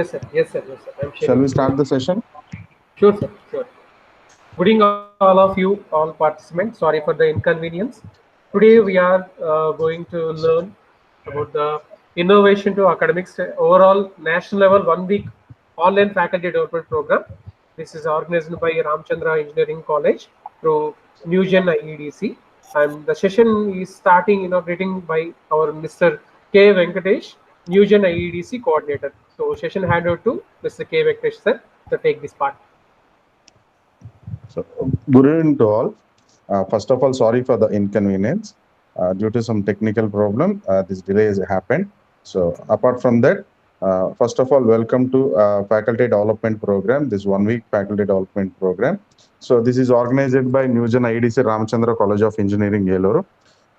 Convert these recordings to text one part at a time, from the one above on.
Yes, sir. Yes, sir. Yes, sir. I'm Shall sharing we screen. start the session? Sure, sir. Sure. Good evening, all of you, all participants. Sorry for the inconvenience. Today, we are going to learn about the innovation to academics overall national level 1 week online faculty development program. This is organized by Ramchandra Engineering College through Newgen IEDC. And the session is starting inaugurating by our Mr. K. Venkatesh, Newgen IEDC coordinator. So, session handed over to Mr. K. Venkatesh, sir, to take this part. So, good evening to all. First of all, sorry for the inconvenience. Due to some technical problem, this delay has happened. So, apart from that, first of all, welcome to Faculty Development Program, this 1 week Faculty Development Program. So, this is organized by Newgen IDC Ramchandra College of Engineering, Yelloru.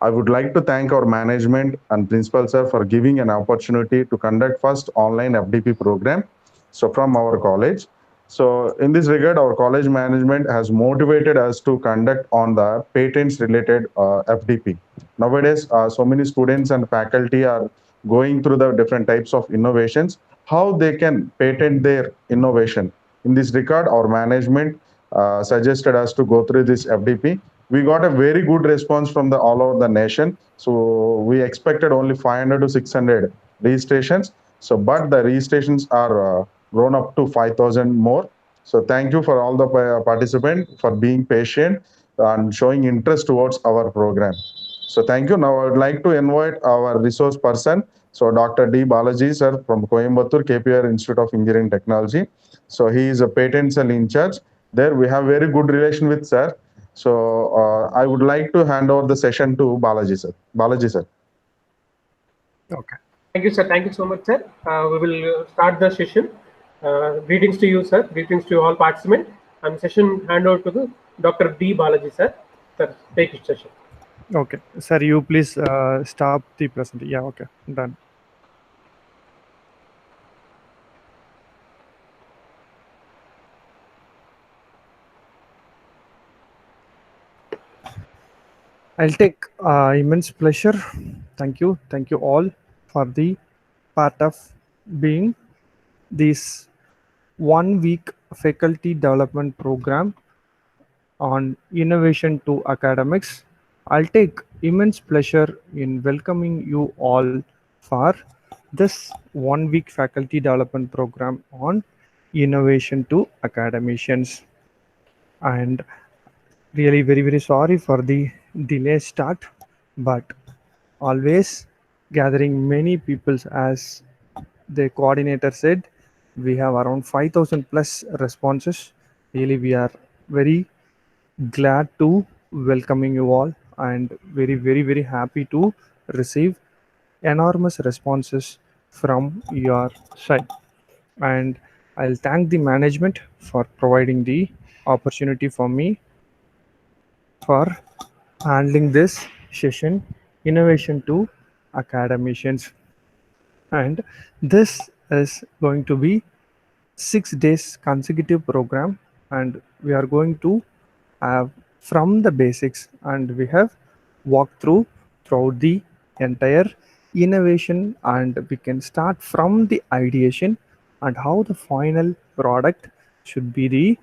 I would like to thank our management and principal sir for giving an opportunity to conduct first online FDP program. So, from our college. So in this regard, our college management has motivated us to conduct on the patents related FDP. Nowadays, so many students and faculty are going through the different types of innovations, how they can patent their innovation. In this regard, our management suggested us to go through this FDP. We got a very good response from the all over the nation. So we expected only 500 to 600 registrations. So, but the registrations are grown up to 5,000 more. So thank you for all the participants for being patient and showing interest towards our program. So thank you. Now I would like to invite our resource person. So Dr. D. Balaji sir from Coimbatore KPR Institute of Engineering Technology. So he is a patent cell in charge. There we have very good relation with sir. So I would like to hand over the session to Balaji sir. Balaji sir. Okay. Thank you, sir. Thank you so much, sir. We will start the session. Greetings to you, sir. Greetings to all participants. And session hand over to the Dr. D. Balaji, sir. Sir, take it session. Okay. Sir, you please stop the presentation. Yeah, okay. Done. I'll take immense pleasure. Thank you. Thank you all for the part of being this 1 week faculty development program on innovation to academics. I'll take immense pleasure in welcoming you all for this 1 week faculty development program on innovation to academicians. And really very sorry for the delay start, but always gathering many people, as the coordinator said, we have around 5,000 plus responses. Really we are very glad to welcoming you all and very happy to receive enormous responses from your side. And I'll thank the management for providing the opportunity for me for handling this session, innovation to academicians. And this is going to be 6 days consecutive program, and we are going to have from the basics, and we have walked throughout the entire innovation, and we can start from the ideation and how the final product should be the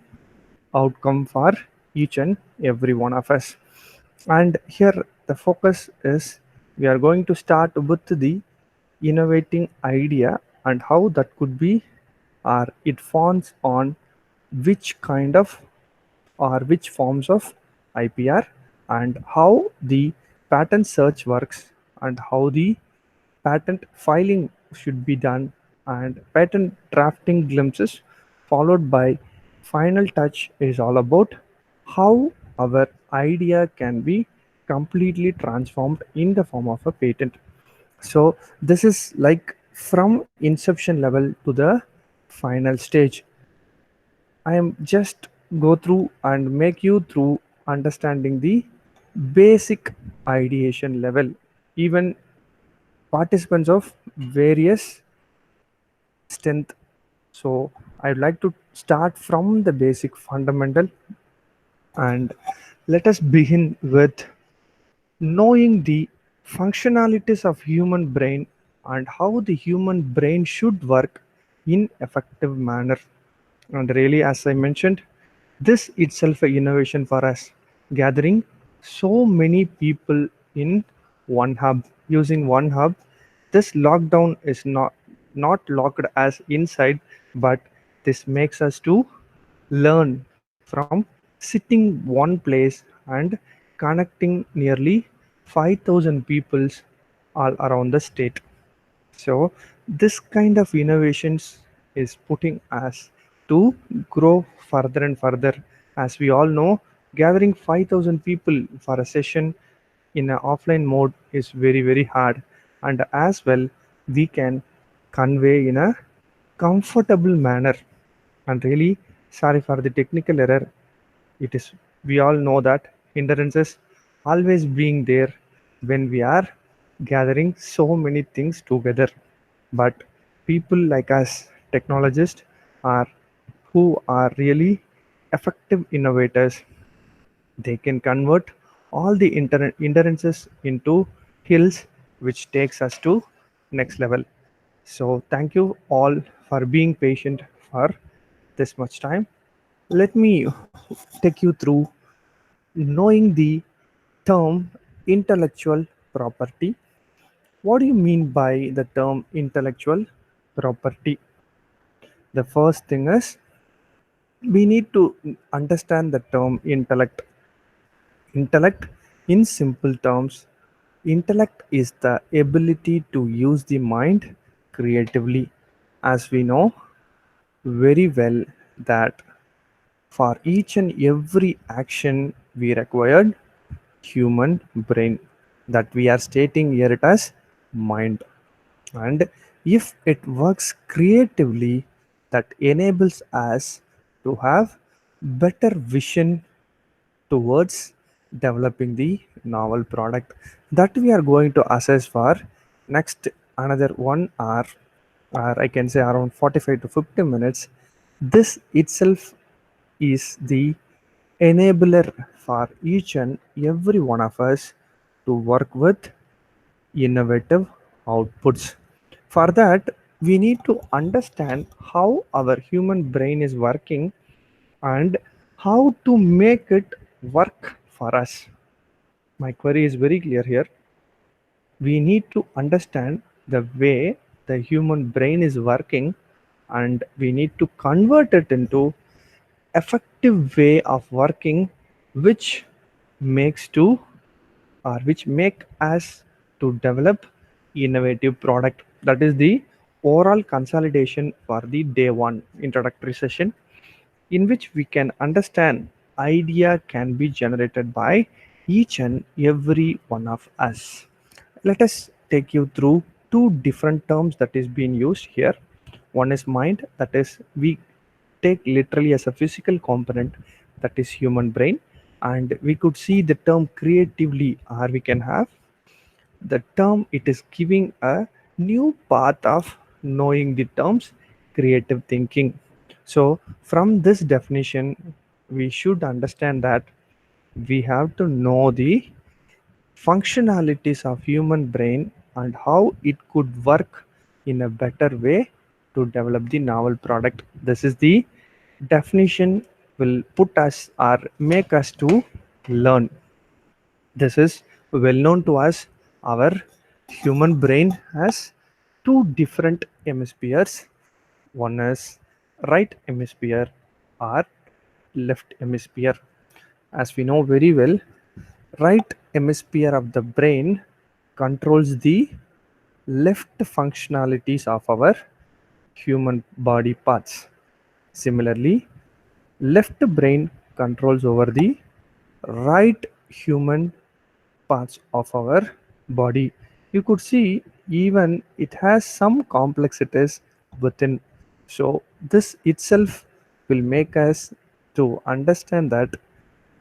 outcome for each and every one of us. And here the focus is we are going to start with the innovating idea and how that could be, or it forms on which kind of or which forms of IPR, and how the patent search works, and how the patent filing should be done, and patent drafting glimpses, followed by final touch is all about how our idea can be completely transformed in the form of a patent. So this is like from inception level to the final stage. I am just go through and make you through understanding the basic ideation level. Even participants of various strength. So I'd like to start from the basic fundamental, and let us begin with knowing the functionalities of human brain and how the human brain should work in effective manner. And really, as I mentioned, this itself an innovation for us, gathering so many people in one hub. Using one hub, this lockdown is not locked as inside, but this makes us to learn from sitting one place and connecting nearly 5,000 peoples all around the state. So this kind of innovations is putting us to grow further and further. As we all know, gathering 5,000 people for a session in an offline mode is very hard, and as well we can convey in a comfortable manner. And really sorry for the technical error. It is, we all know that hindrances always being there when we are gathering so many things together. But people like us, technologists, are who are really effective innovators. They can convert all the hindrances into hills, which takes us to next level. So thank you all for being patient for this much time. Let me take you through knowing the term intellectual property. What do you mean by the term intellectual property? The first thing is we need to understand the term intellect. Intellect, in simple terms, intellect is the ability to use the mind creatively. As we know very well that for each and every action we required human brain, that we are stating here it as mind. And if it works creatively, that enables us to have better vision towards developing the novel product that we are going to assess for next another 1 hour, or I can say around 45 to 50 minutes. This itself is the enabler for each and every one of us to work with innovative outputs. For that, we need to understand how our human brain is working and how to make it work for us. My query is very clear here. We need to understand the way the human brain is working, and we need to convert it into effective way of working, which makes to or which make us to develop innovative product. That is the overall consolidation for the day one introductory session, in which we can understand idea can be generated by each and every one of us. Let us take you through two different terms that is being used here. One is mind, that is we take literally as a physical component, that is human brain. And we could see the term creatively, or we can have the term, it is giving a new path of knowing the terms creative thinking. So from this definition we should understand that we have to know the functionalities of human brain and how it could work in a better way to develop the novel product. This is the definition will put us or make us to learn. This is well known to us. Our human brain has two different hemispheres. One is right hemisphere or left hemisphere. As we know very well, right hemisphere of the brain controls the left functionalities of our human body parts. Similarly, left brain controls over the right human parts of our body. You could see even it has some complexities within. So this itself will make us to understand that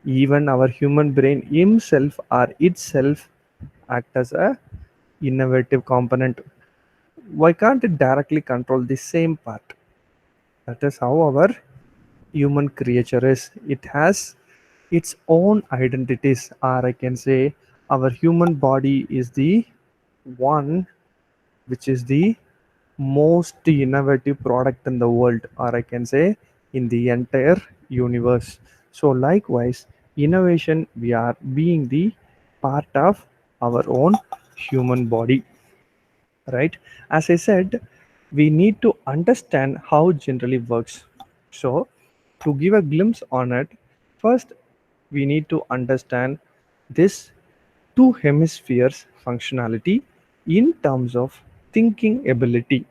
even our human brain himself or itself act as a innovative component. Why can't it directly control the same part? That is how our human creature is. It has its own identities, or I can say our human body is the one which is the most innovative product in the world, or I can say in the entire universe. So likewise, innovation, we are being the part of our own human body, right? As I said, we need to understand how generally works. So to give a glimpse on it, first we need to understand this two hemispheres functionality in terms of thinking ability.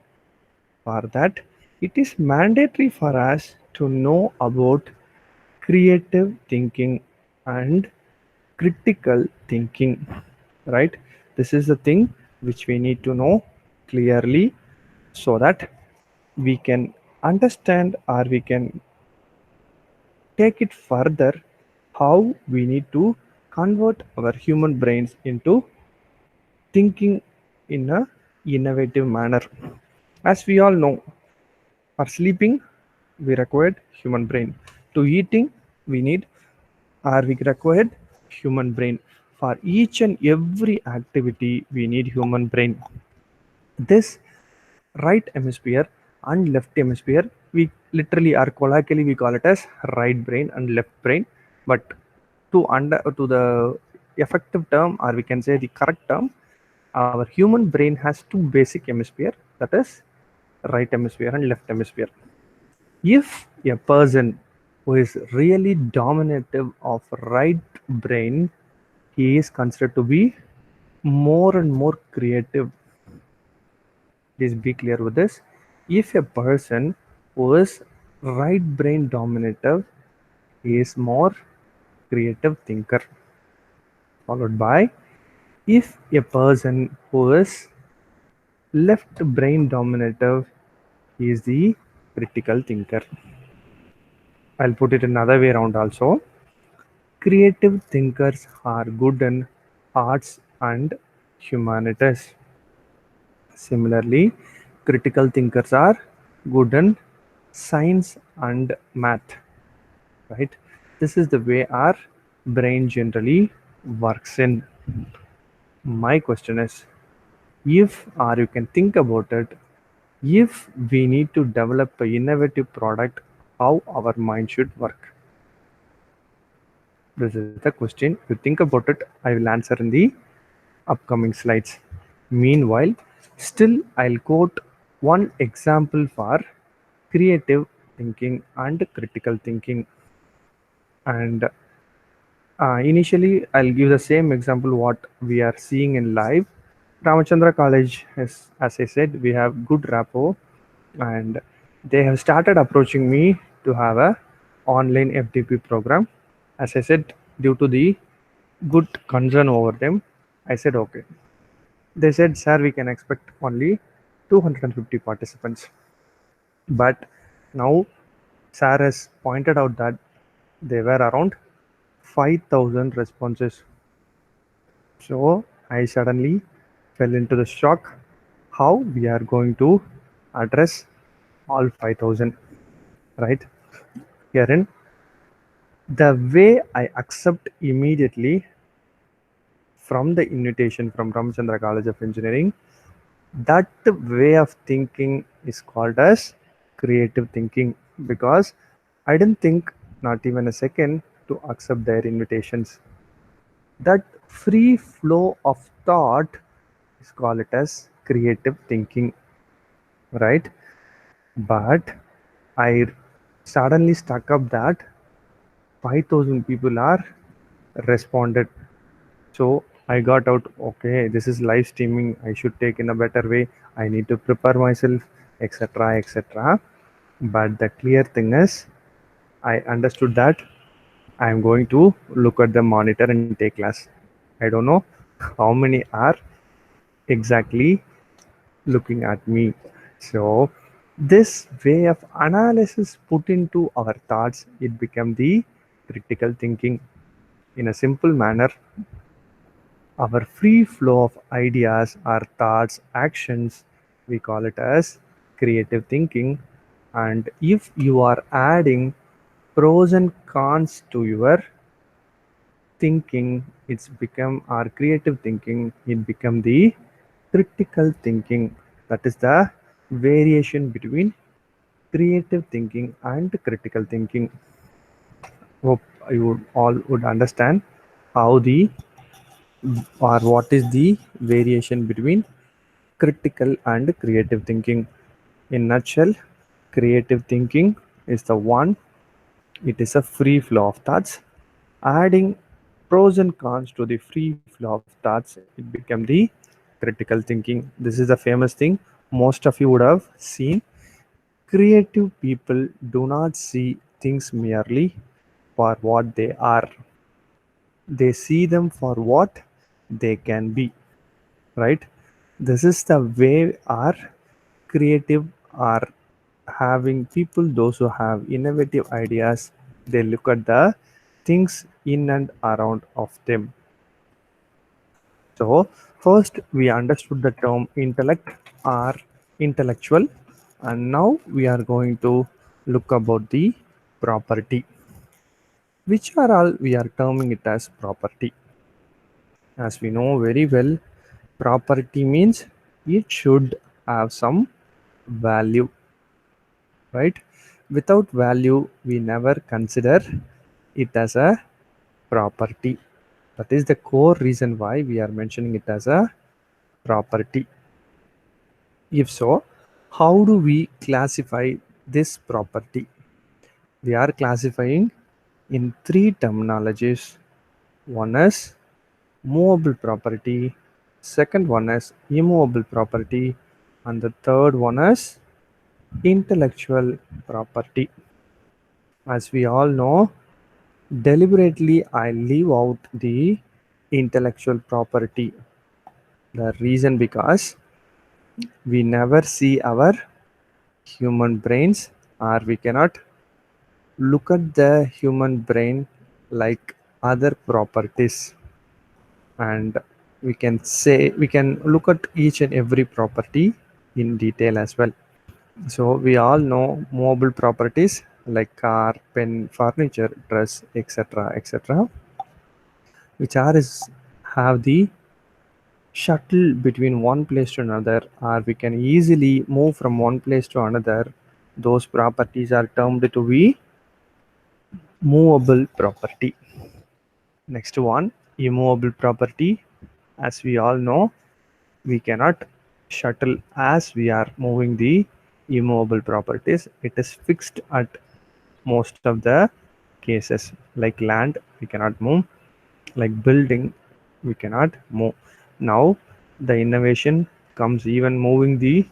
For that, it is mandatory for us to know about creative thinking and critical thinking, right? This is the thing which we need to know clearly so that we can understand or we can take it further how we need to convert our human brains into thinking in a innovative manner. As we all know, for sleeping we required human brain, to eating we need or we required human brain, for each and every activity we need human brain. This right hemisphere and left hemisphere, we literally or colloquially we call it as right brain and left brain, but to the effective term, or we can say the correct term, our human brain has two basic hemisphere, that is right hemisphere and left hemisphere. If a person who is really dominative of right brain, he is considered to be more and more creative. Please be clear with this. If a person who is right brain dominative, he is more creative thinker. Followed by, if a person who is left brain dominative, he is the critical thinker. I'll put it another way around also. Creative thinkers are good in arts and humanities. Similarly, critical thinkers are good in science and math, right? This is the way our brain generally works in. My question is, if or you can think about it, if we need to develop an innovative product, how our mind should work? This is the question. If you think about it, I will answer in the upcoming slides. Meanwhile, still I'll quote one example for creative thinking and critical thinking. And initially, I'll give the same example what we are seeing in live. Ramachandra College, as I said, we have good rapport, and they have started approaching me to have a online FDP program. As I said, due to the good concern over them, I said okay. They said, sir, we can expect only 250 participants. But now, sir has pointed out that there were around 5,000 responses. So I suddenly fell into the shock how we are going to address all 5,000, right? Herein, the way I accept immediately from the invitation from Ramachandra College of Engineering, that way of thinking is called as creative thinking, because I didn't think not even a second to accept their invitations. That free flow of thought is called it as creative thinking, right? But I suddenly stuck up that 5,000 people are responded. So I got out, okay, this is live streaming, I should take in a better way, I need to prepare myself, etc. etc. But the clear thing is, I understood that I am going to look at the monitor and take class. I don't know how many are exactly looking at me. So this way of analysis put into our thoughts, it became the critical thinking. In a simple manner, our free flow of ideas, our thoughts, actions, we call it as creative thinking. And if you are adding pros and cons to your thinking, it's become our creative thinking, it become the critical thinking. That is the variation between creative thinking and critical thinking. Hope you all would understand how the or what is the variation between critical and creative thinking. In nutshell, creative thinking is the one, it is a free flow of thoughts. Adding pros and cons to the free flow of thoughts, it became the critical thinking. This is the famous thing most of you would have seen. Creative people do not see things merely for what they are, they see them for what they can be, right? This is the way our creative are having people, those who have innovative ideas, they look at the things in and around of them. So first we understood the term intellect or intellectual, and now we are going to look about the property. Which are all we are terming it as property? As we know very well, property means it should have some value, right? Without value, we never consider it as a property. That is the core reason why we are mentioning it as a property. If so, how do we classify this property? We are classifying in three terminologies. One is movable property, second one is immovable property, and the third one is intellectual property. As we all know, deliberately I leave out the intellectual property. The reason because we never see our human brains, or we cannot look at the human brain like other properties, and we can say we can look at each and every property in detail as well. So we all know mobile properties like car, pen, furniture, dress, etc., which are is have the shuttle between one place to another, or we can easily move from one place to another. Those properties are termed to be movable property. Next one, immovable property. As we all know, we cannot shuttle as we are moving the immovable properties. It is fixed at most of the cases. Like land, we cannot move. Like building, we cannot move. Now, the innovation comes even moving the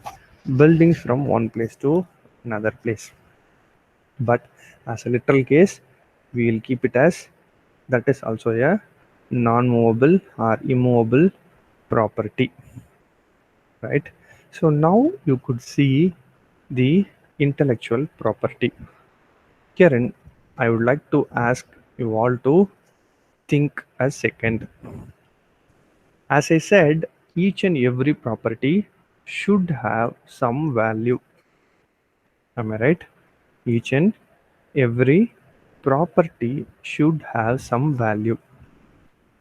buildings from one place to another place. But as a literal case, we will keep it as that is also a non-movable or immovable property, right? So now you could see the intellectual property. Karen, I would like to ask you all to think a second. As I said, each and every property should have some value. Am I right? Each and every property should have some value.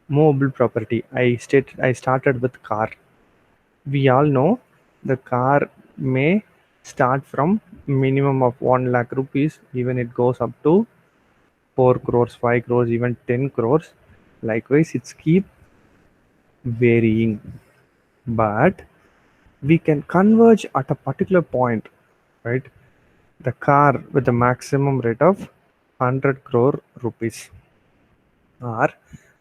Movable property. I started with car. We all know the car may start from minimum of 1 lakh rupees, even it goes up to 4 crores, 5 crores, even 10 crores. Likewise, it's keep varying. But we can converge at a particular point, right? The car with the maximum rate of 100 crore rupees. Or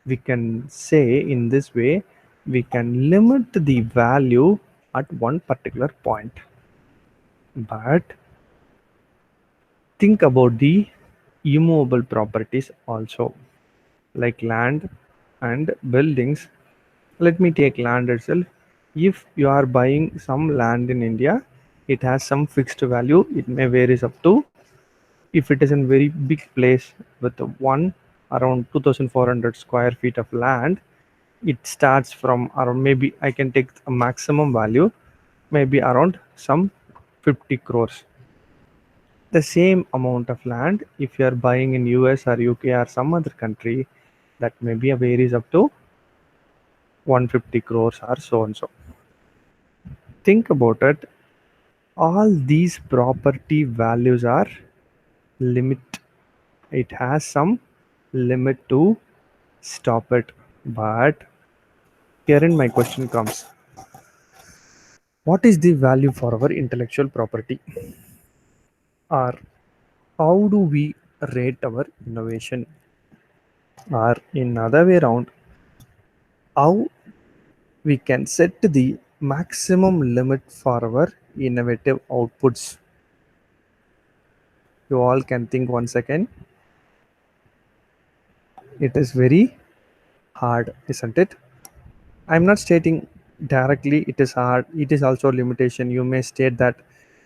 we can say in this way, we can limit the value at one particular point. But think about the immovable properties also, like land and buildings. Let me take land itself. If you are buying some land in India, it has some fixed value. It may varies up to, if it is in very big place with one around 2400 square feet of land, it starts from around, maybe I can take a maximum value, maybe around some 50 crores. The same amount of land, if you are buying in US or UK or some other country, that maybe varies up to 150 crores or so and so. Think about it. All these property values are limit. It has some limit to stop it. But herein my question comes. What is the value for our intellectual property? Or how do we rate our innovation? Or in other way around, how we can set the maximum limit for our innovative outputs? You all can think 1 second. It is very hard, isn't it? I'm not stating directly it is hard. It is also a limitation. You may state that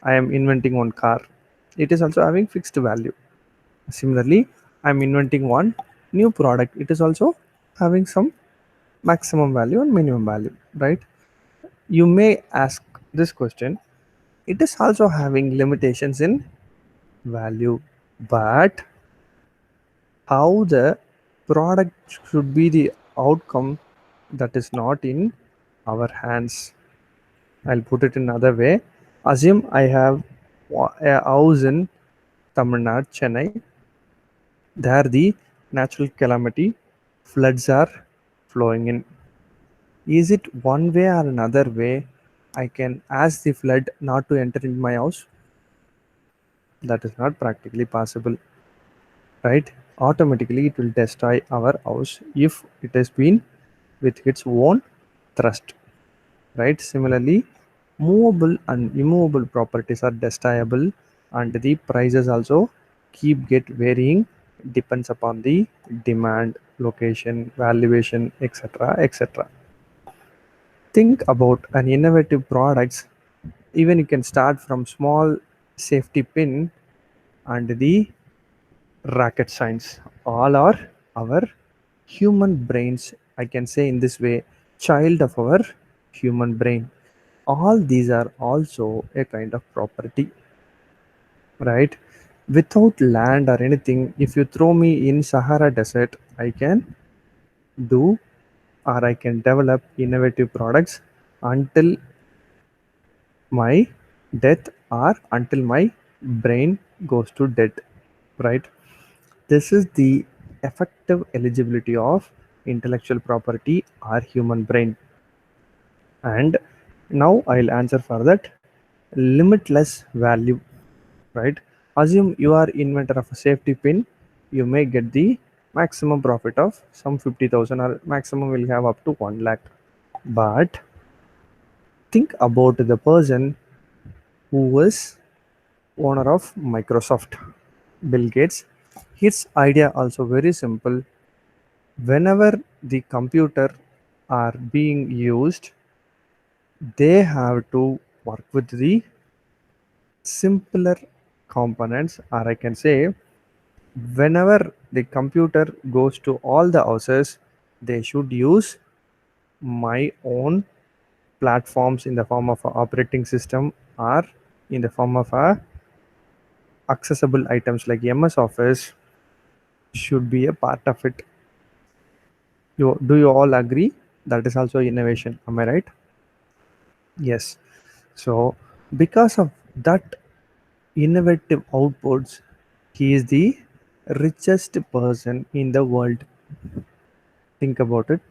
I am inventing one car. It is also having fixed value. Similarly, I'm inventing one new product. It is also having some maximum value and minimum value, right? You may ask this question. It is also having limitations in value, but how the product should be the outcome, that is not in our hands. I'll put it in another way. Assume I have a house in Tamil Nadu, Chennai. There the natural calamity, floods are flowing in. Is it one way or another way I can ask the flood not to enter into my house? That is not practically possible, right? Automatically it will destroy our house if it has been with its own thrust, right? Similarly, movable and immovable properties are destroyable, and the prices also keep get varying, depends upon the demand, location, valuation, etc., etc. Think about an innovative products. Even you can start from small safety pin and the rocket science. All are our human brains. I can say in this way, child of our human brain. All these are also a kind of property, right? Without land or anything, if you throw me in Sahara Desert, I can do or I can develop innovative products until my death or until my brain goes to dead, right? This is the effective eligibility of intellectual property or human brain. And now I'll answer for that. Limitless value, right? Assume you are inventor of a safety pin, you may get the maximum profit of some 50,000 or maximum will have up to 1 lakh. But think about the person who was owner of Microsoft, Bill Gates. His idea also very simple. Whenever the computer are being used, they have to work with the simpler components, or I can say whenever the computer goes to all the houses, they should use my own platforms in the form of a operating system or in the form of a accessible items like MS Office should be a part of it. Do you all agree that is also innovation? Am I right? Yes. So because of that innovative outputs, he is the richest person in the world. Think about it.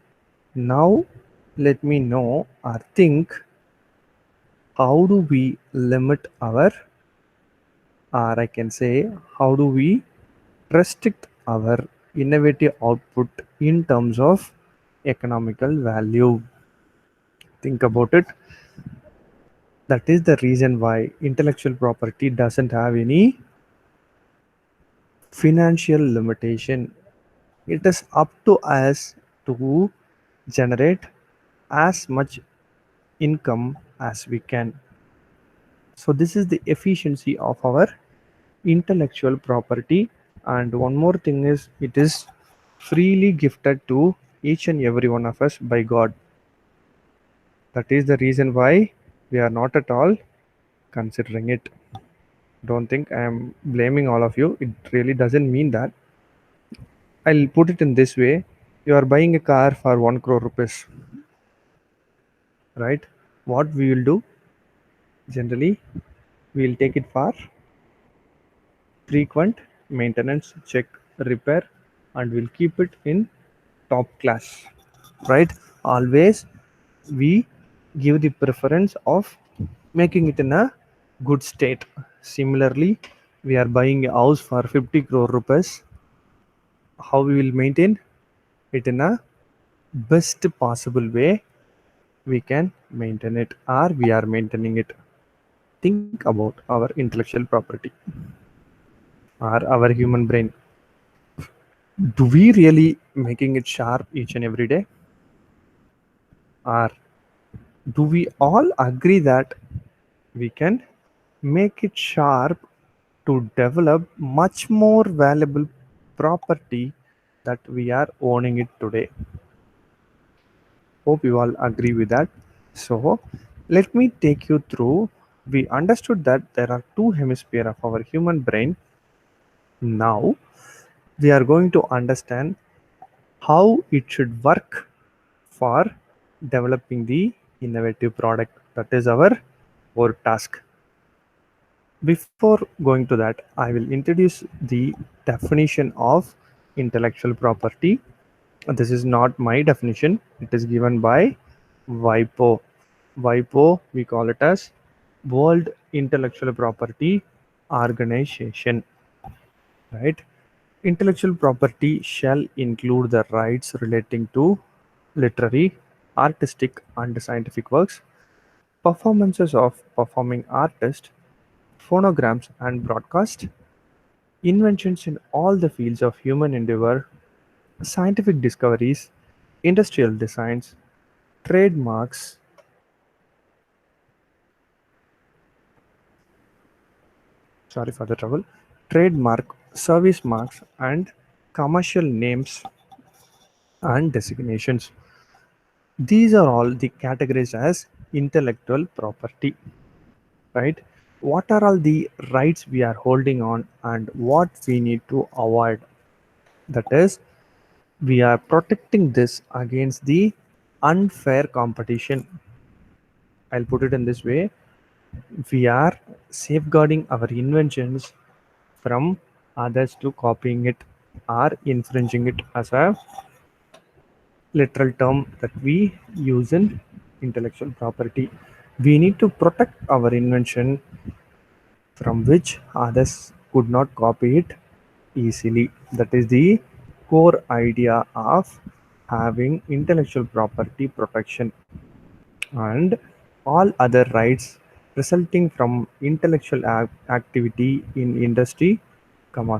Now let me know or think, how do we limit our, or I can say, how do we restrict our innovative output in terms of economical value? Think about it. That is the reason why intellectual property doesn't have any financial limitation. It is up to us to generate as much income as we can. So this is the efficiency of our intellectual property. And one more thing is, it is freely gifted to each and every one of us by God. That is the reason why we are not at all considering it. Don't think I am blaming all of you. It really doesn't mean that. I'll put it in this way. You are buying a car for 1 crore rupees, right? What we will do generally, we'll take it for frequent maintenance, check, repair, and we'll keep it in top class, right? Always we give the preference of making it in a good state. Similarly, we are buying a house for 50 crore rupees. How we will maintain it in a best possible way? We can maintain it, or we are maintaining it. Think about our intellectual property or our human brain. Do we really making it sharp each and every day, or do we all agree that we can make it sharp to develop much more valuable property that we are owning it today? Hope you all agree with that. So let me take you through. We understood that there are two hemispheres of our human brain. Now we are going to understand how it should work for developing the innovative product. That is our core task. Before going to that, I will introduce the definition of intellectual property. This is not my definition, it is given by WIPO. WIPO, we call it as World Intellectual Property Organization, right? Intellectual property shall include the rights relating to literary, artistic, and scientific works, performances of performing artists, phonograms and broadcast, inventions in all the fields of human endeavor, scientific discoveries, industrial designs, trademarks, sorry for the trouble, trademark, service marks, and commercial names and designations. These are all the categories as intellectual property, right? What are all the rights we are holding on and what we need to avoid? That is, we are protecting this against the unfair competition. I'll put it in this way: we are safeguarding our inventions from others to copying it or infringing it, as a literal term that we use in intellectual property. We need to protect our invention from which others could not copy it easily. That is the core idea of having intellectual property protection. And all other rights resulting from intellectual activity in industry,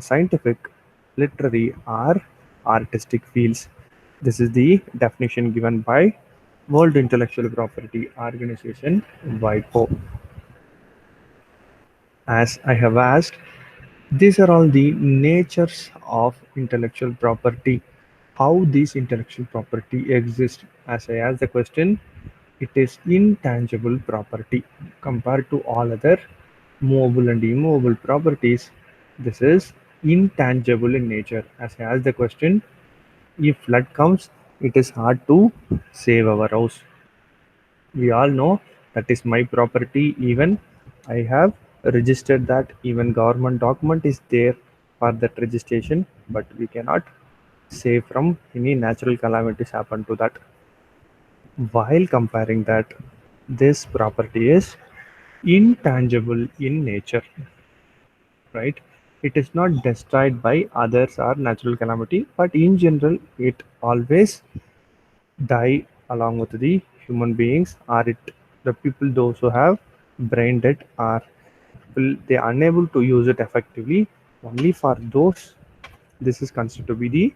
scientific, literary, or artistic fields. This is the definition given by World Intellectual Property Organization, WIPO. As I have asked, these are all the natures of intellectual property. How this intellectual property exists? As I asked the question, it is intangible property compared to all other movable and immovable properties. This is intangible in nature. As I asked the question, if flood comes, it is hard to save our house. We all know that is my property. Even I have registered that, even government document is there for that registration, but we cannot save from any natural calamities happen to that. While comparing that, this property is intangible in nature, right? It is not destroyed by others or natural calamity, but in general it always die along with the human beings, or it the people those who have brain dead, or people they are unable to use it effectively. Only for those this is considered to be the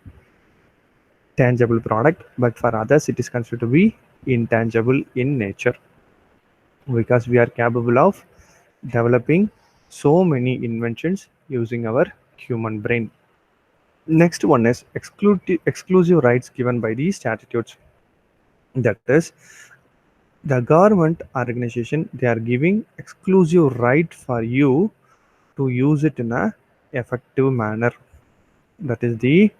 tangible product, but for others it is considered to be intangible in nature, because we are capable of developing so many inventions using our human brain. Next one is exclusive rights given by the statutes. That is, the government organization, they are giving exclusive right for you to use it in a effective manner. That is the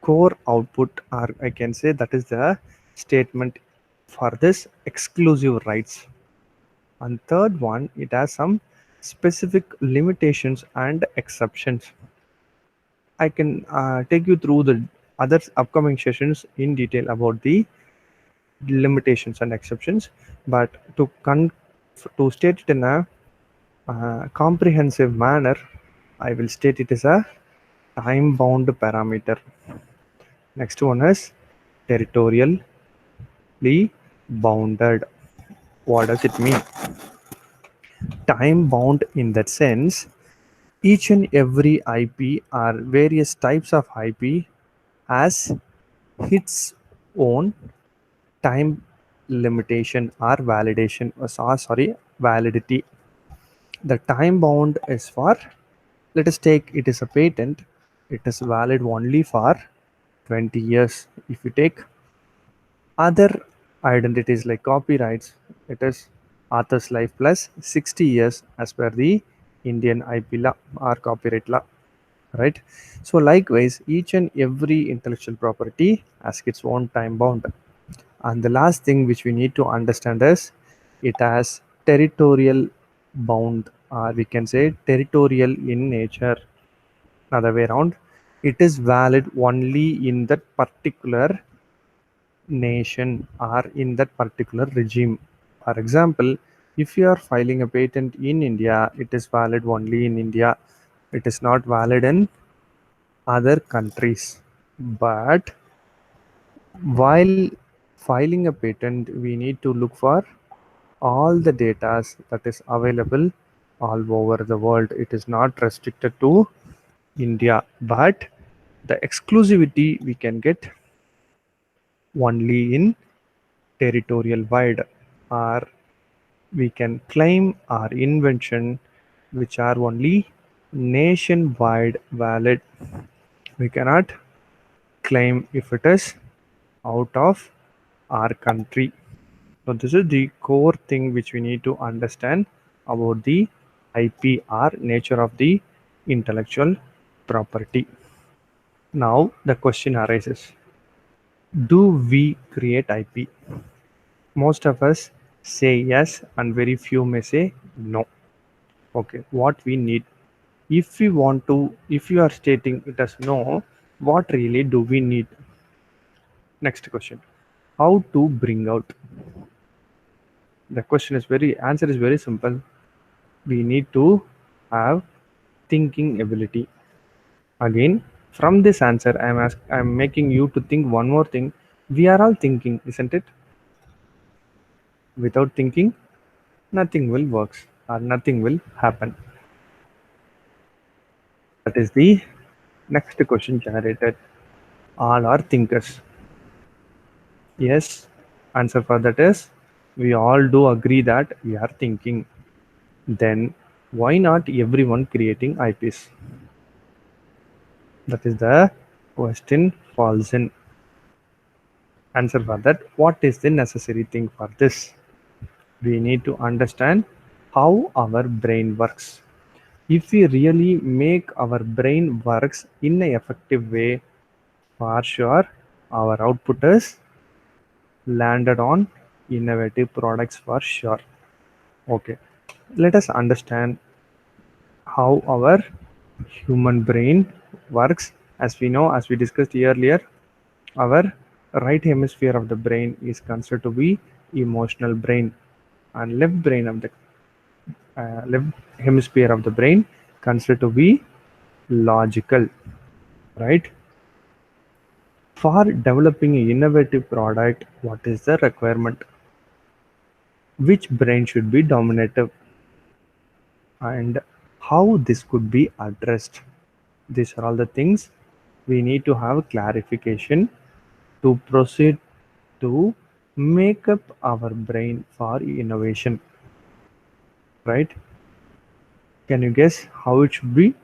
core output, or I can say that is the statement for this exclusive rights. And third one, it has some specific limitations and exceptions. I can take you through the other upcoming sessions in detail about the limitations and exceptions, but to state it in a comprehensive manner, I will state it as a time-bound parameter. Next one is territorially bounded. What does it mean? Time bound in that sense, each and every IP or various types of IP has its own time limitation or validation, validity. The time bound is for, let us take it is a patent, it is valid only for 20 years. If you take other identities like copyrights, it is author's life plus 60 years as per the Indian IP law or copyright law, right? So likewise, each and every intellectual property has its own time bound. And the last thing which we need to understand is it has territorial bound, or we can say territorial in nature. Other way around, it is valid only in that particular nation or in that particular regime. For example, if you are filing a patent in India, it is valid only in India. It is not valid in other countries. But while filing a patent, we need to look for all the data that is available all over the world. It is not restricted to India, but the exclusivity we can get only in territorial wide, or we can claim our invention which are only nationwide valid. We cannot claim if it is out of our country. So this is the core thing which we need to understand about the IP or nature of the intellectual property. Now the question arises, do we create IP? Most of us say yes and very few may say no. Okay, what we need, if we want to, if you are stating it as no, what really do we need? Next question, how to bring out? The question is answer is very simple. We need to have thinking ability. Again, from this answer, I'm making you to think one more thing. We are all thinking, isn't it? Without thinking, nothing will work or nothing will happen. That is the next question generated. All are thinkers. Yes, answer for that is we all do agree that we are thinking. Then why not everyone creating IPs? That is the question falls in. Answer for that, what is the necessary thing for this? We need to understand how our brain works. If we really make our brain works in an effective way, for sure our output is landed on innovative products for sure. Okay, let us understand how our human brain works. As we know, as we discussed earlier, our right hemisphere of the brain is considered to be emotional brain, and left hemisphere of the brain considered to be logical, right? For developing an innovative product, what is the requirement? Which brain should be dominative, and how this could be addressed? These are all the things we need to have clarification to proceed to make up our brain for innovation, right? Can you guess how it should be?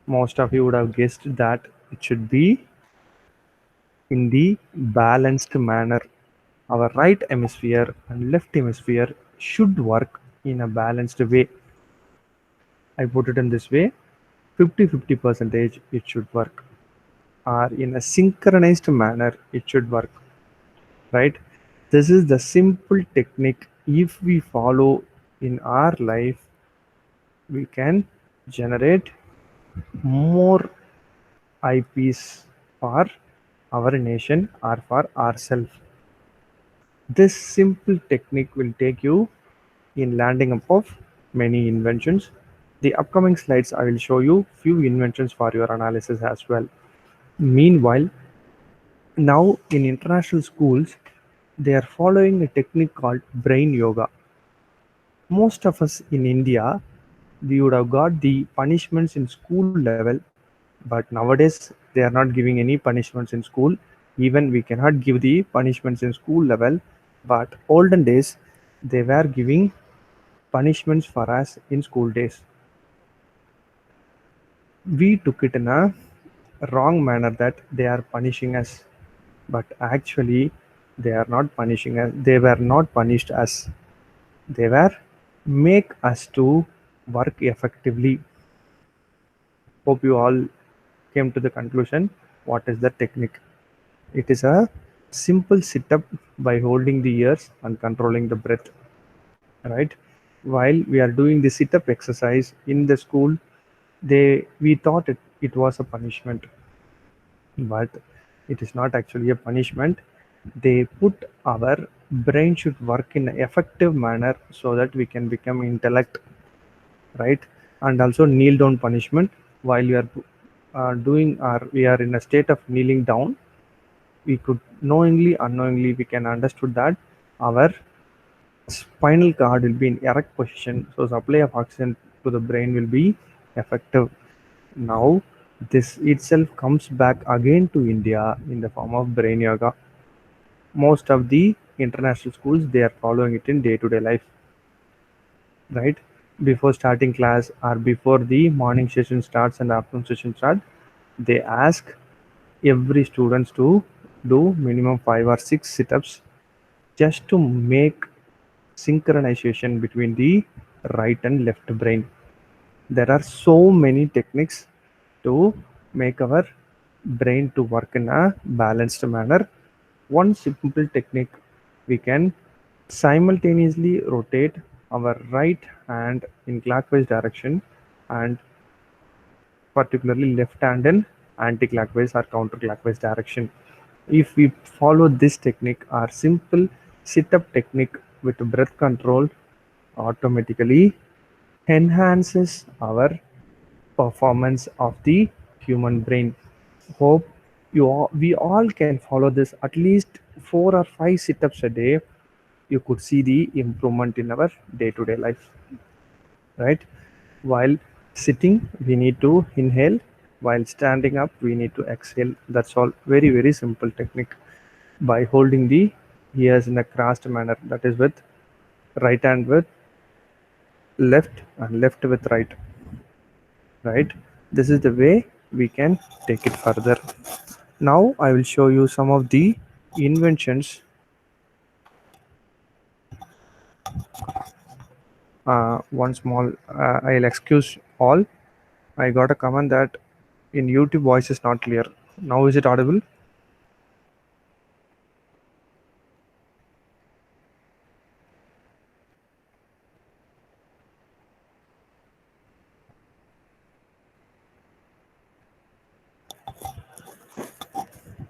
Most of you would have guessed that it should be in the balanced manner. Our right hemisphere and left hemisphere should work in a balanced way. I put it in this way, 50-50 percentage it should work, or in a synchronized manner it should work, right? This is the simple technique. If we follow in our life we can generate more IPs for our nation or for ourselves. This simple technique will take you in landing up of many inventions. The upcoming slides I will show you few inventions for your analysis as well. Meanwhile, now in international schools, they are following a technique called brain yoga. Most of us in India, we would have got the punishments in school level, but nowadays they are not giving any punishments in school. Even we cannot give the punishments in school level, but olden days they were giving punishments for us in school days. We took it in a wrong manner that they are punishing us, but actually they are not punishing us. They were not punished us. They were make us to work effectively. Hope you all came to the conclusion what is the technique. It is a simple sit up by holding the ears and controlling the breath, right? While we are doing the sit up exercise in the school, we thought it was a punishment, but it is not actually a punishment. They put our brain should work in an effective manner so that we can become intellect, right? And also kneel down punishment while we are doing our we are in a state of kneeling down, we could knowingly unknowingly we can understood that our spinal cord will be in erect position, so supply of oxygen to the brain will be effective. Now this itself comes back again to India in the form of brain yoga. Most of the international schools they are following it in day-to-day life, right? Before starting class or before the morning session starts and afternoon session start, they ask every students to do minimum 5 or 6 sit-ups just to make synchronization between the right and left brain. There are so many techniques to make our brain to work in a balanced manner. One simple technique, we can simultaneously rotate our right hand in clockwise direction and particularly left hand in anti-clockwise or counterclockwise direction. If we follow this technique or simple sit-up technique with breath control, automatically enhances our performance of the human brain. Hope we all can follow this at least 4 or 5 sit-ups a day. You could see the improvement in our day-to-day life, right? While sitting, we need to inhale. While standing up, we need to exhale. That's all. Very, very simple technique. By holding the ears in a crossed manner, that is with right hand with left and left with right, right? This is the way we can take it further. Now I will show you some of the inventions. One small, I'll excuse all. I got a comment that in YouTube voice is not clear. Now is it audible?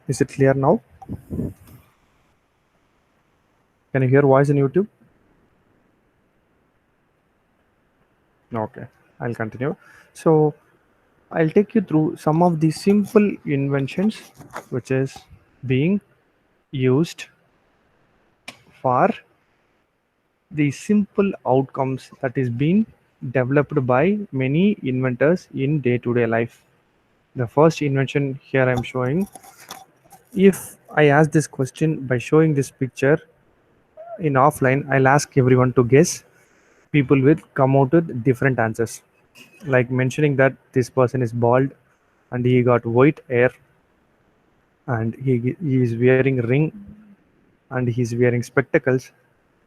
Is it clear now? Can you hear voice in YouTube? Okay, I'll continue. So I'll take you through some of the simple inventions which is being used for the simple outcomes that is being developed by many inventors in day-to-day life. The first invention here I'm showing, if I ask this question by showing this picture in offline, I'll ask everyone to guess. People will come out with different answers, like mentioning that this person is bald and he got white hair and he is wearing ring and he's wearing spectacles.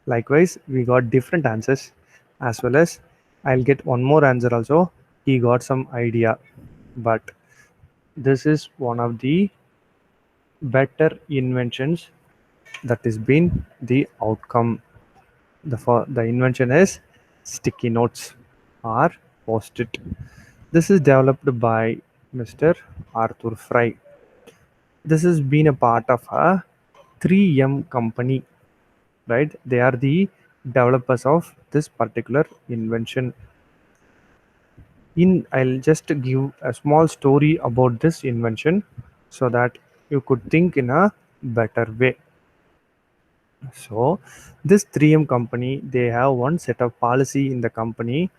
Likewise, we got different answers, as well as I'll get one more answer also. He got some idea, but this is one of the better inventions that has been the outcome. The invention is sticky notes or post-it. This is developed by Mr. Arthur Fry. This has been a part of a 3M company, right? They are the developers of this particular invention. I'll just give a small story about this invention so that you could think in a better way. So this 3M company, they have one set of policy in the company.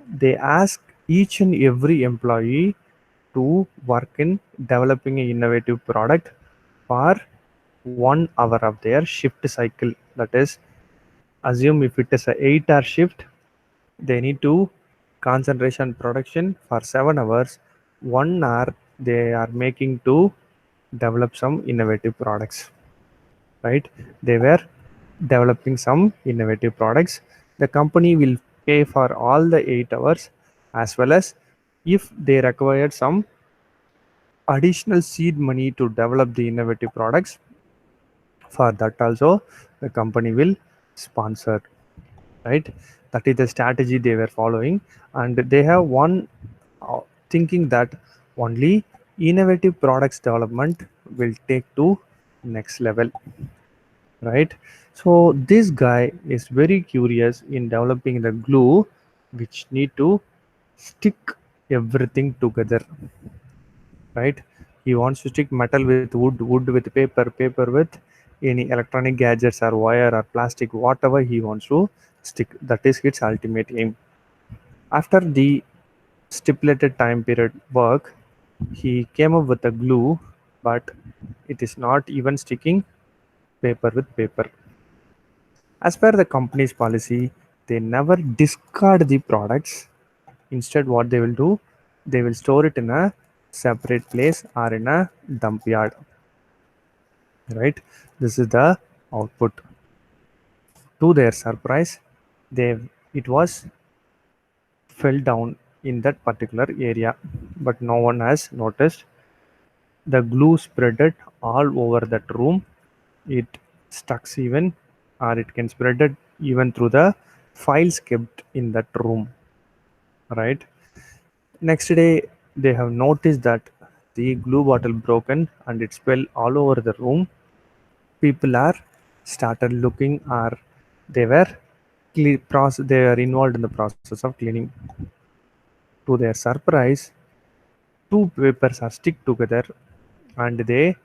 They ask each and every employee to work in developing an innovative product for 1 hour of their shift cycle. That is, assume if it is a 8-hour shift, they need to concentration production for 7 hours. 1 hour they are making to develop some innovative products, right? They were developing some innovative products. The company will pay for all the 8 hours, as well as if they required some additional seed money to develop the innovative products, for that also the company will sponsor, right? That is the strategy they were following, and they have one thinking that only innovative products development will take to next level, right? So this guy is very curious in developing the glue which need to stick everything together, right? He wants to stick metal with wood, wood with paper, paper with any electronic gadgets or wire or plastic, whatever he wants to stick. That is his ultimate aim. After the stipulated time period work, he came up with a glue, but it is not even sticking paper with paper. As per the company's policy, they never discard the products. Instead, what they will do, they will store it in a separate place or in a dump yard. Right? This is the output. To their surprise, it was fell down in that particular area, but no one has noticed. The glue spread it all over that room. It stucks even, or it can spread it even through the files kept in that room, right? Next day, they have noticed that the glue bottle broken and it spilled all over the room. People are started looking, or they were they were involved in the process of cleaning. To their surprise, two papers are stick together and they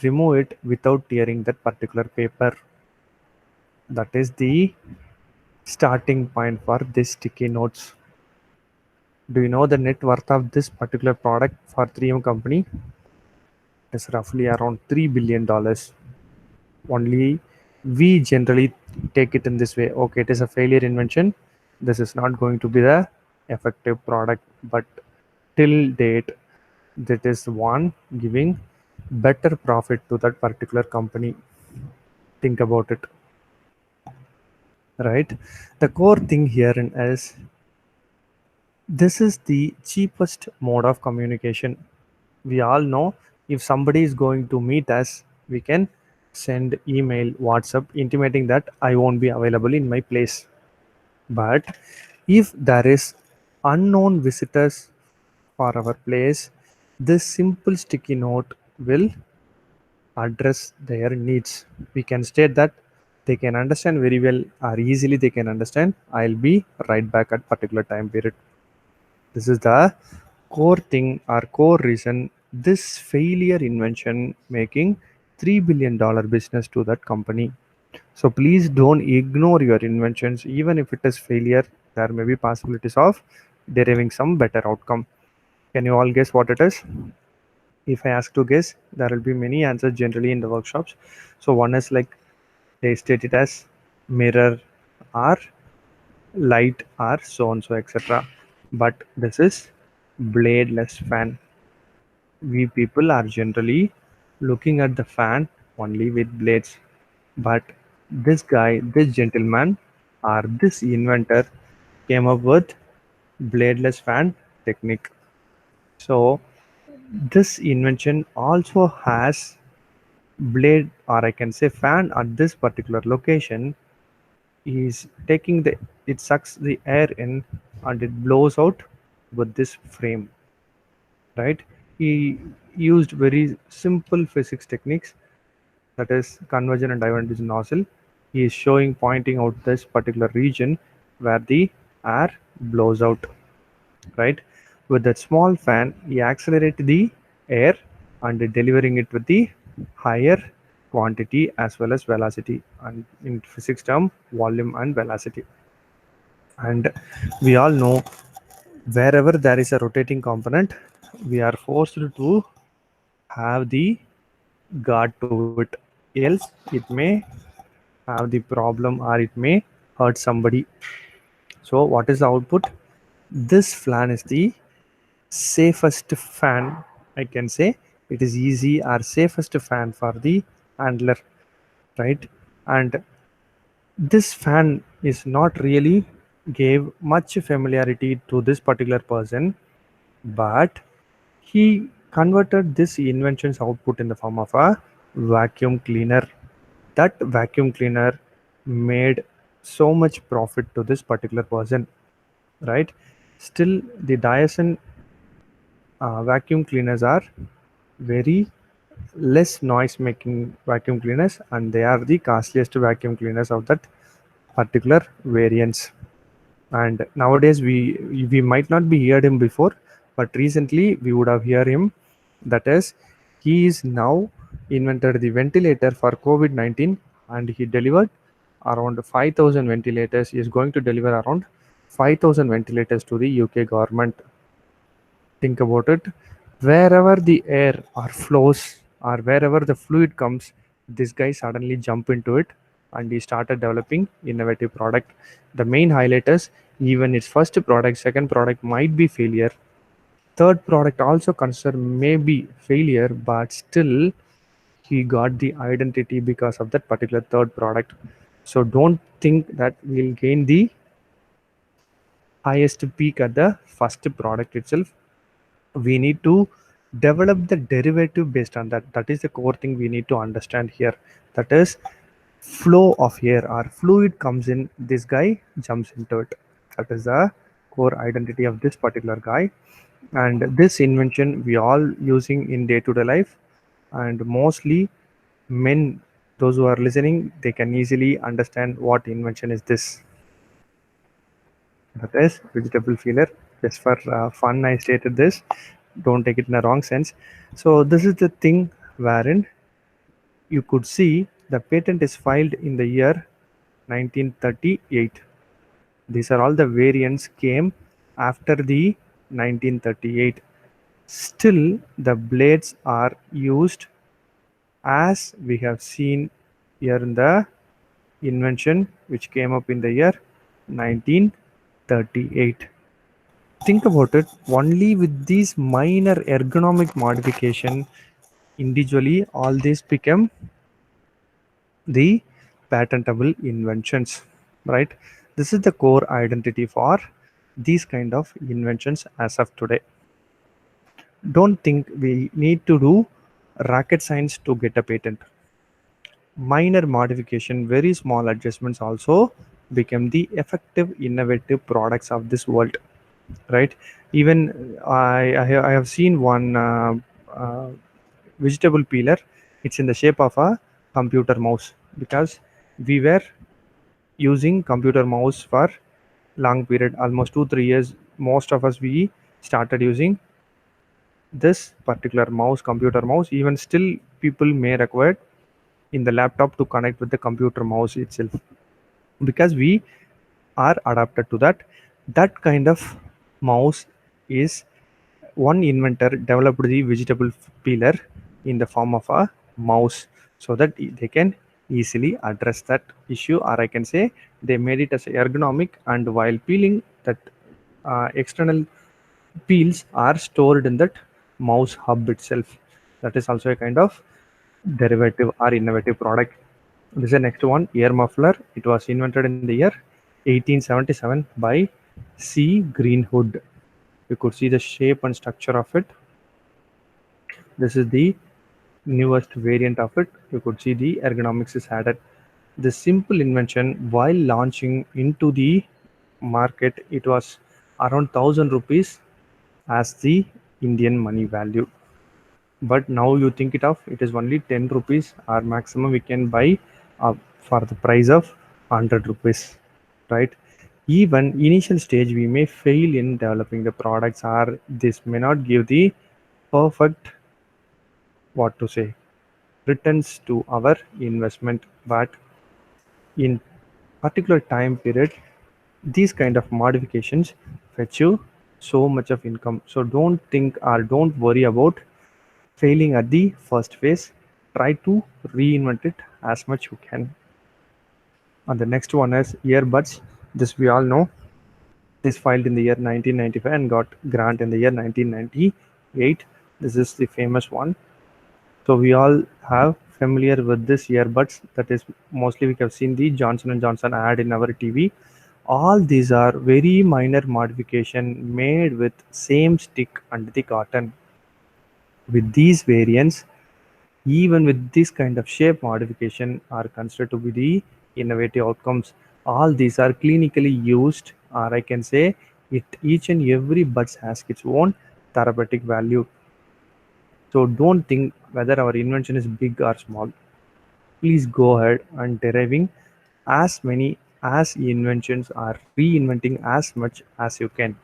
remove it without tearing that particular paper. That is the starting point for this sticky notes. Do you know the net worth of this particular product for 3M company? It's roughly around $3 billion. Only we generally take it in this way. Okay, it is a failure invention. This is not going to be the effective product, but till date, that is one giving better profit to that particular company. Think about it, right? The core thing here is this is the cheapest mode of communication. We all know if somebody is going to meet us, we can send email, WhatsApp intimating that I won't be available in my place. But if there is unknown visitors for our place, this simple sticky note will address their needs. We can state that they can understand very well, or easily they can understand, I'll be right back at particular time period. This is the core thing or core reason this failure invention making $3 billion business to that company. So please don't ignore your inventions. Even if it is failure, there may be possibilities of deriving some better outcome. Can you all guess what it is? If I ask to guess, there will be many answers generally in the workshops. So one is like they state it as mirror or light or so on so etc. But this is bladeless fan. We people are generally looking at the fan only with blades, but this guy, this gentleman, or this inventor came up with bladeless fan technique. So this invention also has blade, or I can say fan, at this particular location is taking the it sucks the air in and it blows out with this frame, right? He used very simple physics techniques, that is convergent and divergent nozzle. He is showing, pointing out this particular region where the air blows out, right? With that small fan, he accelerates the air and delivering it with the higher quantity as well as velocity, and in physics term, volume and velocity. And we all know wherever there is a rotating component, we are forced to have the guard to it, else it may have the problem or it may hurt somebody. So what is the output? This fan is the safest fan, I can say. It is easy or safest fan for the handler, right? And this fan is not really gave much familiarity to this particular person, but he converted this invention's output in the form of a vacuum cleaner. That vacuum cleaner made so much profit to this particular person, right? Still, the Dyson vacuum cleaners are very less noise making vacuum cleaners, and they are the costliest vacuum cleaners of that particular variants. And nowadays we might not be heard him before, but recently we would have heard him. That is, he is now invented the ventilator for COVID-19, and he delivered around 5,000 ventilators. He is going to deliver around 5,000 ventilators to the UK government. Think about it. Wherever the air or flows or wherever the fluid comes, this guy suddenly jump into it and he started developing innovative product. The main highlight is, even its first product, second product might be failure, third product also considered maybe failure, but still he got the identity because of that particular third product. So don't think that we'll gain the highest peak at the first product itself. We need to develop the derivative based on that. That is the core thing we need to understand here. That is, flow of air or fluid comes in, this guy jumps into it. That is the core identity of this particular guy. And this invention we all using in day-to-day life, and mostly men, those who are listening, they can easily understand what invention is this. That is vegetable peeler. Just for fun I stated this, don't take it in a wrong sense. So this is the thing wherein you could see the patent is filed in the year 1938. These are all the variants came after the 1938. Still the blades are used as we have seen here in the invention which came up in the year 1938. Think about it, only with these minor ergonomic modification, individually all these become the patentable inventions, right? This is the core identity for these kind of inventions as of today. Don't think we need to do rocket science to get a patent. Minor modification, very small adjustments also become the effective innovative products of this world, right? Even I have seen one vegetable peeler. It's in the shape of a computer mouse, because we were using computer mouse for long period, almost 2-3 years. Most of us, we started using this particular mouse, computer mouse. Even still people may require in the laptop to connect with the computer mouse itself, because we are adapted to that. That kind of mouse is one inventor developed the vegetable peeler in the form of a mouse, so that they can easily address that issue, or I can say they made it as ergonomic, and while peeling, that external peels are stored in that mouse hub itself. That is also a kind of derivative or innovative product. This is the next one, air muffler. It was invented in the year 1877 by C. Greenwood. You could see the shape and structure of it. This is the newest variant of it. You could see the ergonomics is added. The simple invention, while launching into the market, it was around 1000 rupees as the Indian money value. But now you think it of, it is only 10 rupees, or maximum we can buy for the price of 100 rupees, right? Even initial stage we may fail in developing the products, or this may not give the perfect, what to say, returns to our investment. But in particular time period, these kind of modifications fetch you so much of income. So don't think or don't worry about failing at the first phase. Try to reinvent it as much you can. And the next one is earbuds. This we all know. This filed in the year 1995 and got grant in the year 1998. This is the famous one. So we all have familiar with this earbuds. That is mostly we have seen the Johnson & Johnson ad in our TV. All these are very minor modification made with same stick and the cotton. With these variants, even with this kind of shape modification, are considered to be the innovative outcomes. All these are clinically used, or I can say it, each and every buds has its own therapeutic value. So don't think whether our invention is big or small. Please go ahead and deriving as many as inventions, or reinventing as much as you can.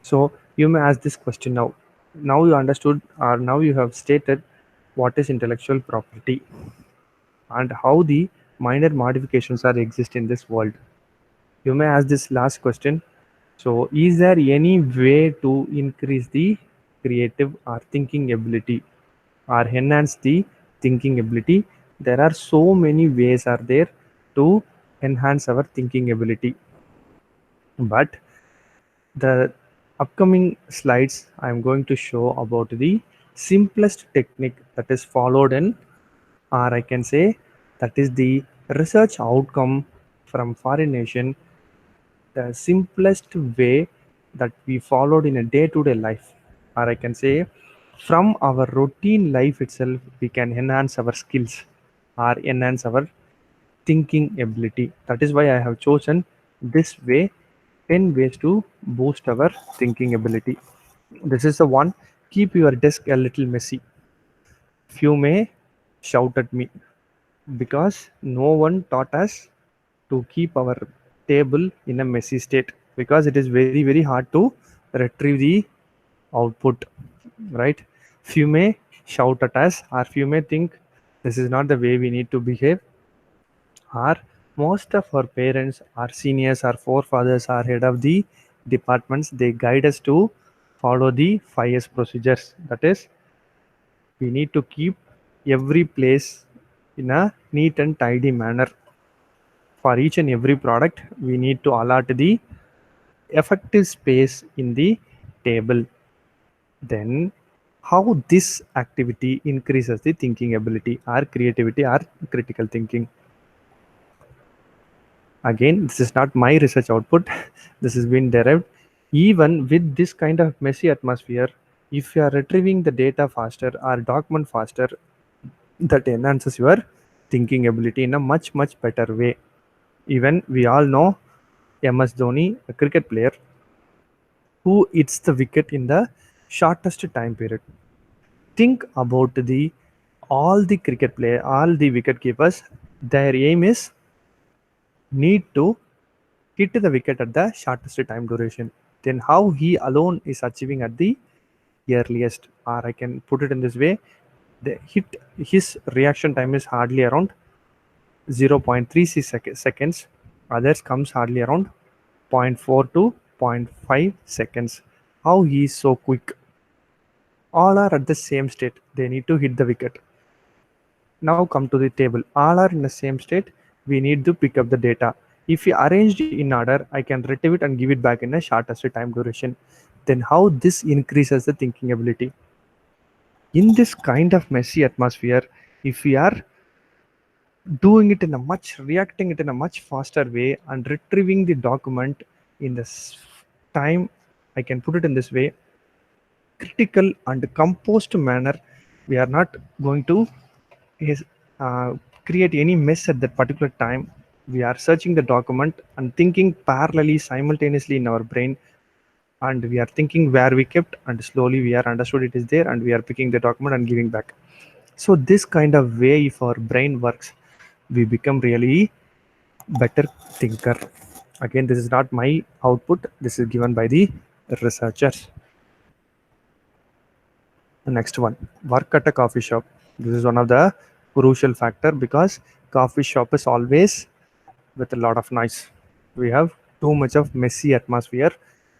So you may ask this question now. Now you understood, or now you have stated what is intellectual property and how the minor modifications are exist in this world. You may ask this last question. So is there any way to increase the creative or thinking ability, or enhance the thinking ability? There are so many ways are there to enhance our thinking ability. But the upcoming slides I am going to show about the simplest technique that is followed in, or I can say that is the research outcome from foreign nation, the simplest way that we followed in a day-to-day life, or I can say from our routine life itself, we can enhance our skills or enhance our thinking ability. That is why I have chosen this way, 10 ways to boost our thinking ability. This is the one. Keep your desk a little messy. Few may shout at me because no one taught us to keep our table in a messy state, because it is very hard to retrieve the output, right? Few may shout at us, or few may think this is not the way we need to behave, or most of our parents, our seniors, our forefathers, are head of the departments, they guide us to follow the 5S procedures. That is, we need to keep every place in a neat and tidy manner. For each and every product, we need to allot the effective space in the table. Then how this activity increases the thinking ability or creativity or critical thinking? Again, this is not my research output. This has been derived. Even with this kind of messy atmosphere, if you are retrieving the data faster or document faster, that enhances your thinking ability in a much better way. Even we all know MS Dhoni, a cricket player, who hits the wicket in the shortest time period. Think about the all the cricket player, all the wicket keepers, their aim is need to hit the wicket at the shortest time duration. Then how he alone is achieving at the earliest, or I can put it in this way, the hit, his reaction time is hardly around 0.36 seconds. Others comes hardly around 0.4 to 0.5 seconds. How he is so quick? All are at the same state. They need to hit the wicket. Now come to the table. All are in the same state. We need to pick up the data. If we arranged in order, I can retrieve it and give it back in a shortest time duration. Then how this increases the thinking ability? In this kind of messy atmosphere, if we are doing it in a reacting it in a much faster way and retrieving the document in this time, I can put it in this way, critical and composed manner, we are not going to is create any mess at that particular time. We are searching the document and thinking parallelly simultaneously in our brain, and we are thinking where we kept, and slowly we are understood it is there, and we are picking the document and giving back. So this kind of way, if our brain works, we become really better thinker. Again, this is not my output, this is given by the researchers. The next one, work at a coffee shop. This is one of the crucial factor, because coffee shop is always with a lot of noise. We have too much of messy atmosphere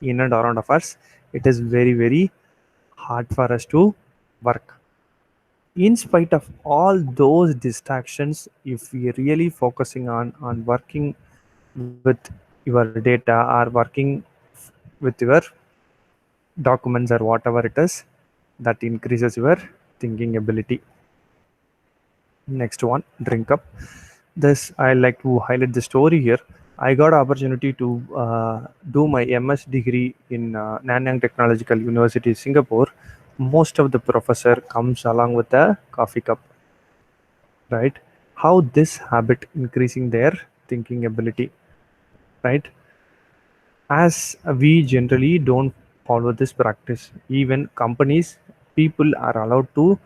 in and around of us. It is very hard for us to work. In spite of all those distractions, if we really focusing on working with your data, or working with your documents or whatever it is, that increases your thinking ability. Next one, drink up. This I like to highlight the story here. I got opportunity to do my MS degree in Nanyang Technological University, Singapore. Most of the professor comes along with a coffee cup, right? How this habit increasing their thinking ability, right? As we generally don't follow this practice, even companies, people are allowed to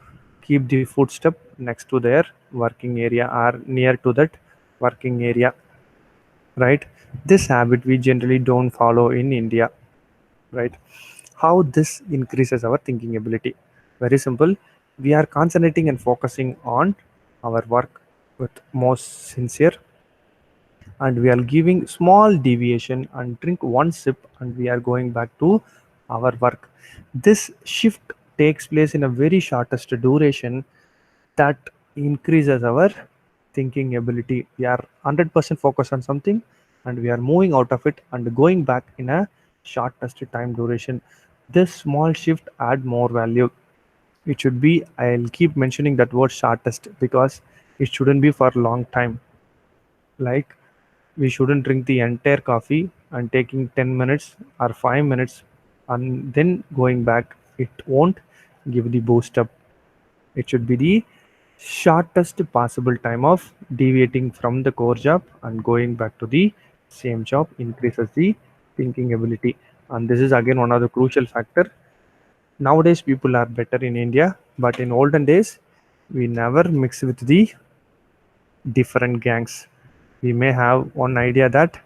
keep the footstep next to their working area or near to that working area, right? This habit we generally don't follow in India, right? How this increases our thinking ability? Very simple. We are concentrating and focusing on our work with most sincere, and we are giving small deviation and drink one sip, and we are going back to our work. This shift takes place in a very shortest duration, that increases our thinking ability. We are 100% focused on something, and we are moving out of it and going back in a shortest time duration. This small shift add more value. It should be, I'll keep mentioning that word shortest, because it shouldn't be for long time. Like, we shouldn't drink the entire coffee and taking 10 minutes or 5 minutes and then going back. It won't give the boost up. It should be the shortest possible time of deviating from the core job and going back to the same job increases the thinking ability. And this is again one of the crucial factor. Nowadays people are better in India, but in olden days we never mix with the different gangs. We may have one idea that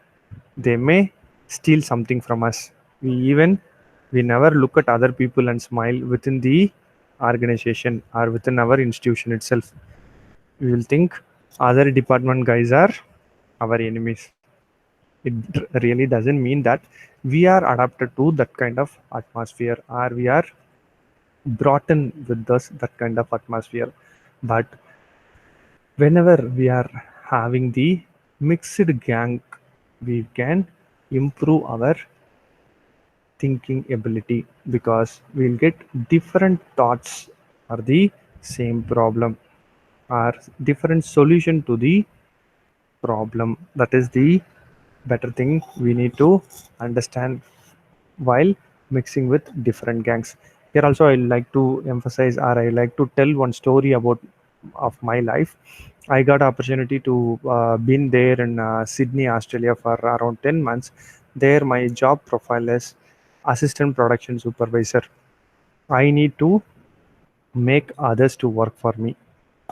they may steal something from us. We never look at other people and smile within the organization or within our institution itself. We will think other department guys are our enemies. It really doesn't mean that we are adapted to that kind of atmosphere, or we are brought in with this that kind of atmosphere. But whenever we are having the mixed gang, we can improve our thinking ability, because we'll get different thoughts or the same problem or different solution to the problem. That is the better thing we need to understand while mixing with different gangs. Here also I like to emphasize, or I like to tell one story about of my life. I got opportunity to been there in Sydney, Australia for around 10 months. There my job profile is assistant production supervisor. I need to make others to work for me.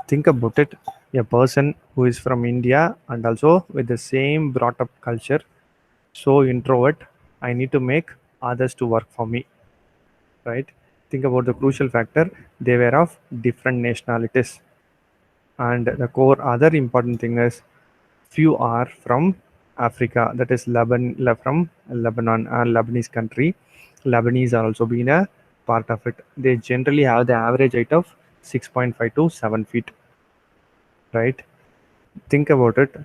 Think about it, a person who is from India and also with the same brought up culture, so introvert, I need to make others to work for me, right? Think about the crucial factor. They were of different nationalities, and the core other important thing is few are from Africa, that is from Lebanon and Lebanese country. Lebanese are also been a part of it. They generally have the average height of 6.5 to 7 feet, right? Think about it.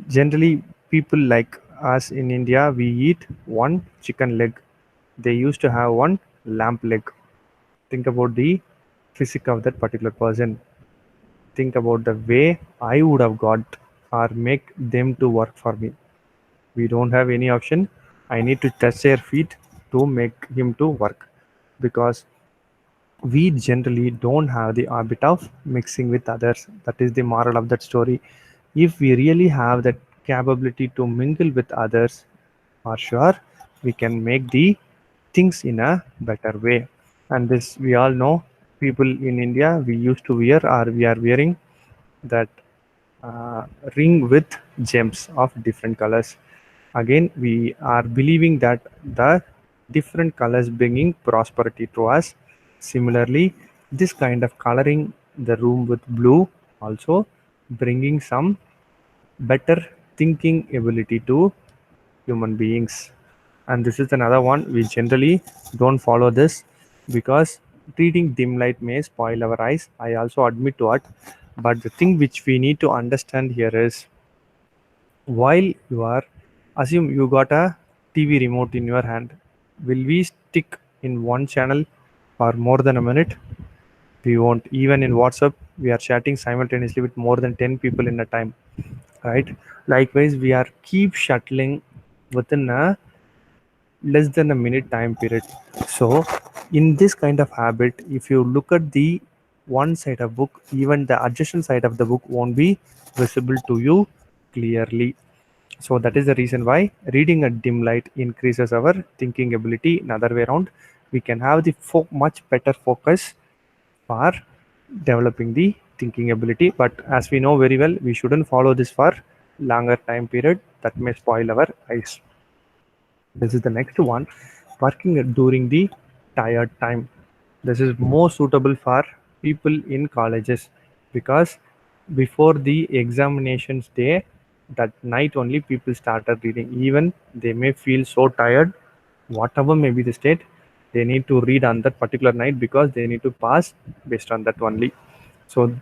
Generally, people like us in India, we eat one chicken leg. They used to have one lamb leg. Think about the physique of that particular person. Think about the way I would have got or make them to work for me. We don't have any option. I need to touch their feet to make him to work, because we generally don't have the habit of mixing with others. That is the moral of that story. If we really have that capability to mingle with others, for sure, we can make the things in a better way. And this, we all know, people in India, we used to wear, or we are wearing that uh, ring with gems of different colors. Again, we are believing that the different colors bringing prosperity to us. Similarly, this kind of coloring the room with blue also bringing some better thinking ability to human beings. And this is another one, we generally don't follow this because treating dim light may spoil our eyes. I also admit to it, but the thing which we need to understand here is, while you are, assume you got a TV remote in your hand, will we stick in one channel for more than a minute? We won't. Even in WhatsApp, we are chatting simultaneously with more than 10 people in a time, right? Likewise, we are keep shuttling within a less than a minute time period. So in this kind of habit, if you look at the one side of book, even the adjacent side of the book won't be visible to you clearly. So that is the reason why reading at dim light increases our thinking ability. In other way around, we can have the much better focus for developing the thinking ability. But as we know very well, we shouldn't follow this for longer time period, that may spoil our eyes. This is the next one, working during the tired time. This is more suitable for people in colleges because before the examinations day, that night only people started reading. Even they may feel so tired, whatever may be the state, they need to read on that particular night because they need to pass based on that only. So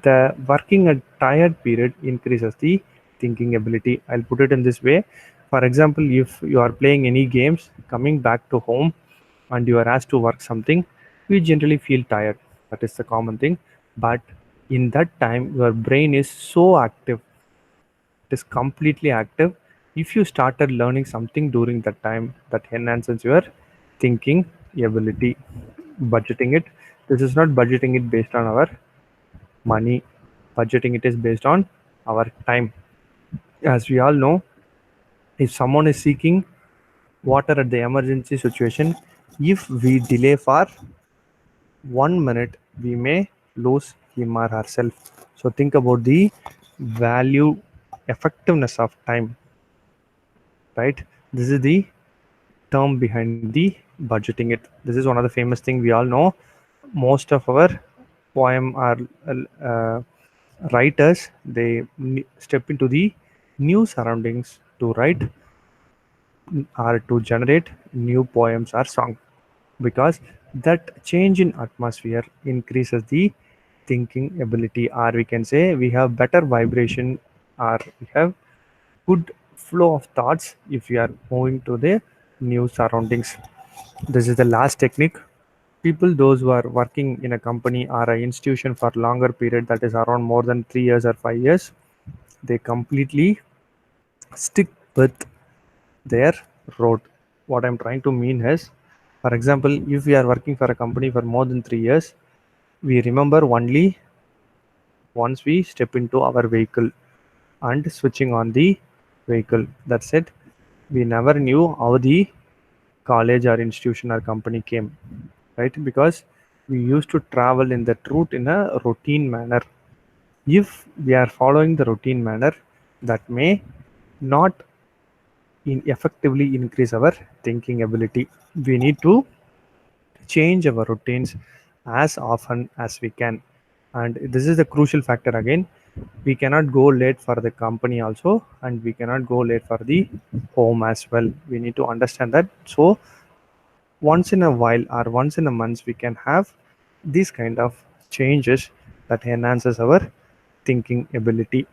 the working at tired period increases the thinking ability. I'll put it in this way. For example, if you are playing any games, coming back to home and you are asked to work something, we generally feel tired. That is the common thing. But in that time, your brain is so active, it is completely active. If you started learning something during that time, that enhances your thinking ability. Budgeting it. This is not budgeting it based on our money. Budgeting it is based on our time. As we all know, if someone is seeking water at the emergency situation, if we delay for 1 minute, we may lose him or herself. So think about the value effectiveness of time, right? This is the term behind the budgeting it. This is one of the famous thing we all know. Most of our poem are uh, writers, they step into the new surroundings to write or to generate new poems or song, because that change in atmosphere increases the thinking ability, or we can say we have better vibration, or we have good flow of thoughts if we are moving to the new surroundings. This is the last technique. People those who are working in a company or an institution for longer period, that is around more than 3 years or 5 years, they completely stick with their road. What I'm trying to mean is, for example, if we are working for a company for more than 3 years, we remember only once we step into our vehicle and switching on the vehicle. That's it. We never knew how the college or institution or company came, right? Because we used to travel in that route in a routine manner. If we are following the routine manner, that may not effectively increase our thinking ability. We need to change our routines as often as we can. And this is the crucial factor again. We cannot go late for the company also, and we cannot go late for the home as well. We need to understand that. So once in a while or once in a month, we can have these kind of changes that enhances our thinking ability.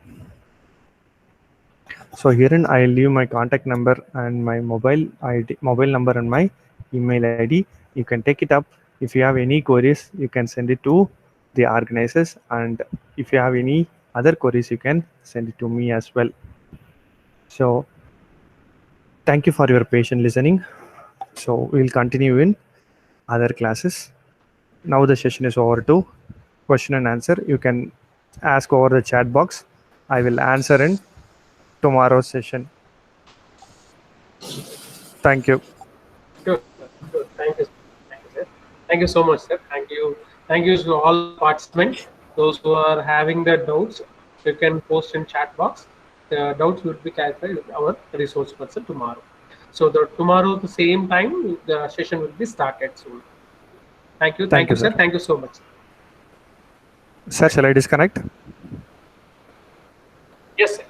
So herein I'll leave my contact number and my mobile number and my email ID. You can take it up. If you have any queries, you can send it to the organizers, and if you have any other queries, you can send it to me as well. So thank you for your patient listening. So we'll continue in other classes. Now the session is over to question and answer. You can ask over the chat box. I will answer in tomorrow's session. Thank you. Sure. Sure. Thank you. Thank you, sir. Thank you so much, sir. Thank you. Thank you to all participants. Those who are having their doubts, you can post in chat box. The doubts will be clarified with our resource person tomorrow. So the tomorrow at the same time, the session will be started soon. Thank you. Thank you, sir. Thank you so much. Sir, shall I disconnect? Yes, sir.